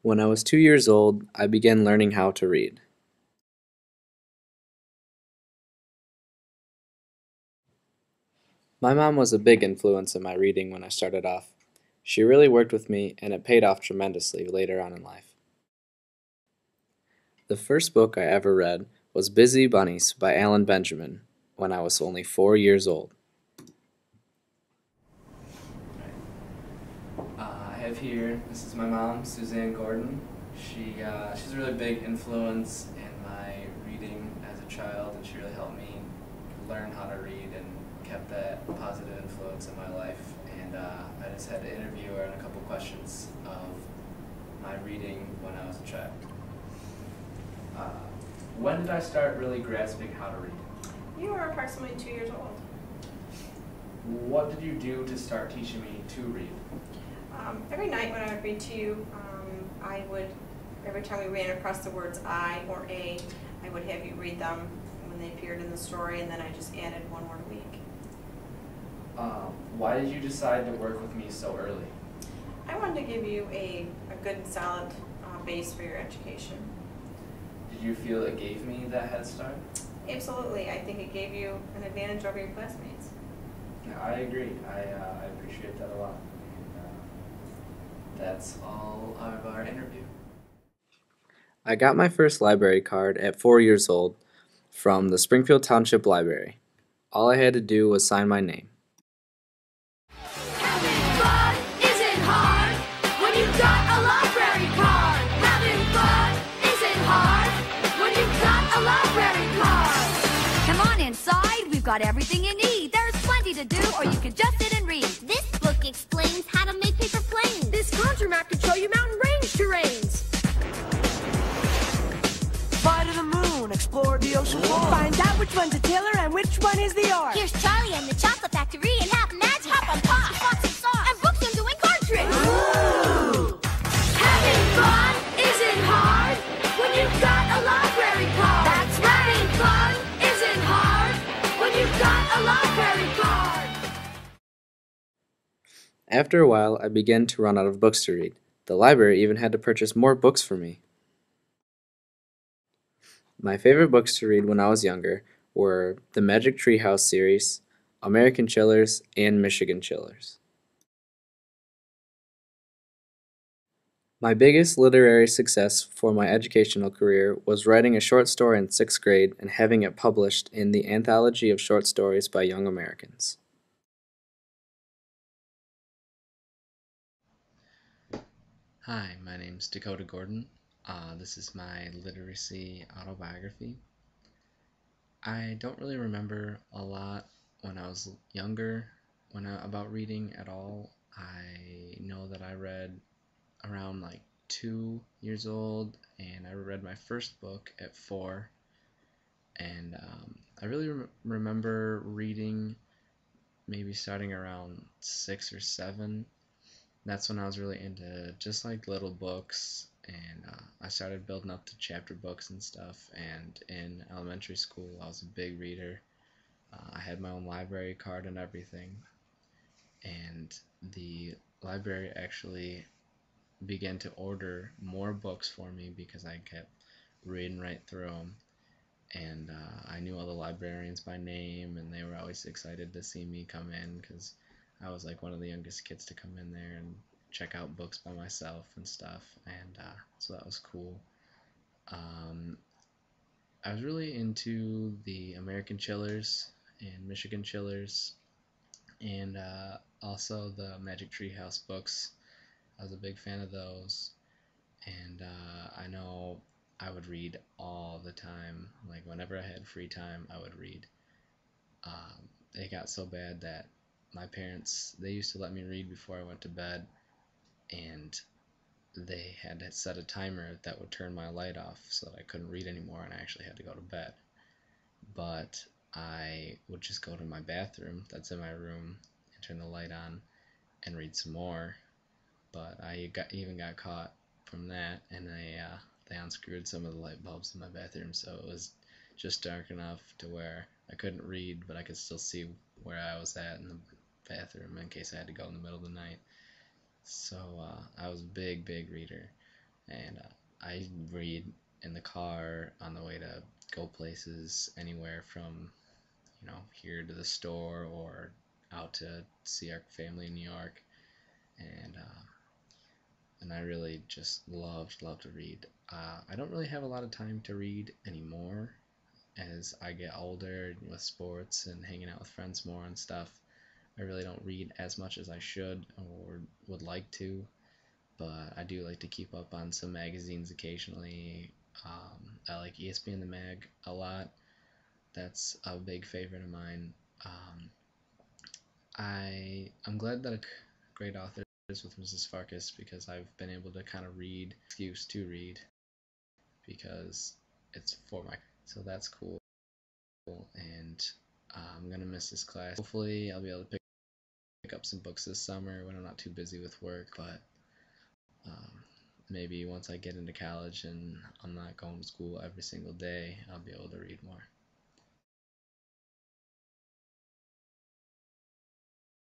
When I was 2 years old, I began learning how to read. My mom was a big influence in my reading when I started off. She really worked with me, and it paid off tremendously later on in life. The first book I ever read was Busy Bunnies by Alan Benjamin when I was only 4 years old. I have here, this is my mom, Suzanne Gordon. She's a really big influence in my reading as a child, and she really helped me learn how to read and kept that positive influence in my life. And I just had to interview her on a couple questions of my reading when I was a child. Uh, when did I start really grasping how to read? You were approximately 2 years old. What did you do to start teaching me to read? Every night when I would read to you, every time we ran across the words I or a, I would have you read them when they appeared in the story, and then I just added one word a week. Why did you decide to work with me so early? I wanted to give you a good and solid base for your education. Did you feel it gave me that head start? Absolutely. I think it gave you an advantage over your classmates. Yeah, I agree. I appreciate that a lot. That's all of our interview. I got my first library card at 4 years old from the Springfield Township Library. All I had to do was sign my name. Having fun isn't hard when you've got a library card. Having fun isn't hard when you've got a library card. Come on inside, we've got everything you need. There's plenty to do, or you can just sit and read. This book explains how to make paper planes. This contour map can show you mountain range terrains. Fly to the moon, explore the ocean floor. Find out which one's a tiller and which one is the art. Here's Charlie and the Chocolate Factory and have magic. Hop on pop, Lots of sauce. and books on doing card tricks. Ooh. Having fun isn't hard when you've got a library card. That's Having fun isn't hard when you've got a library card. After a while, I began to run out of books to read. The library even had to purchase more books for me. My favorite books to read when I was younger were the Magic Tree House series, American Chillers, and Michigan Chillers. My biggest literary success for my educational career was writing a short story in 6th grade and having it published in the Anthology of Short Stories by Young Americans. Hi, my name's Dakota Gordon. This is my literacy autobiography. I don't really remember a lot when I was younger about reading at all. I know that I read around like 2 years old, and I read my first book at 4. And I really remember reading maybe starting around 6 or 7. That's when I was really into just like little books, and I started building up to chapter books and stuff. And in elementary school, I was a big reader. I had my own library card and everything, and the library actually began to order more books for me because I kept reading right through them. And I knew all the librarians by name, and they were always excited to see me come in because I was like one of the youngest kids to come in there and check out books by myself and stuff, and so that was cool. I was really into the American Chillers and Michigan Chillers, and also the Magic Tree House books. I was a big fan of those, and I know I would read all the time. Like whenever I had free time, I would read. It got so bad that my parents, they used to let me read before I went to bed, and they had to set a timer that would turn my light off so that I couldn't read anymore and I actually had to go to bed. But I would just go to my bathroom that's in my room and turn the light on and read some more. But I even got caught from that, and they unscrewed some of the light bulbs in my bathroom, so it was just dark enough to where I couldn't read, but I could still see where I was at in the bathroom in case I had to go in the middle of the night. So I was a big reader, and I read in the car on the way to go places anywhere from here to the store or out to see our family in New York, and I really just love to read. I don't really have a lot of time to read anymore as I get older with sports and hanging out with friends more and stuff. I really don't read as much as I should or would like to, but I do like to keep up on some magazines occasionally. I like ESPN The Mag a lot. That's a big favorite of mine. I'm glad that great authors with Mrs. Farkas because I've been able to kind of read excuse to read because it's for my so that's cool, and I'm gonna miss this class. Hopefully I'll be able to pick up some books this summer when I'm not too busy with work, but maybe once I get into college and I'm not going to school every single day, I'll be able to read more.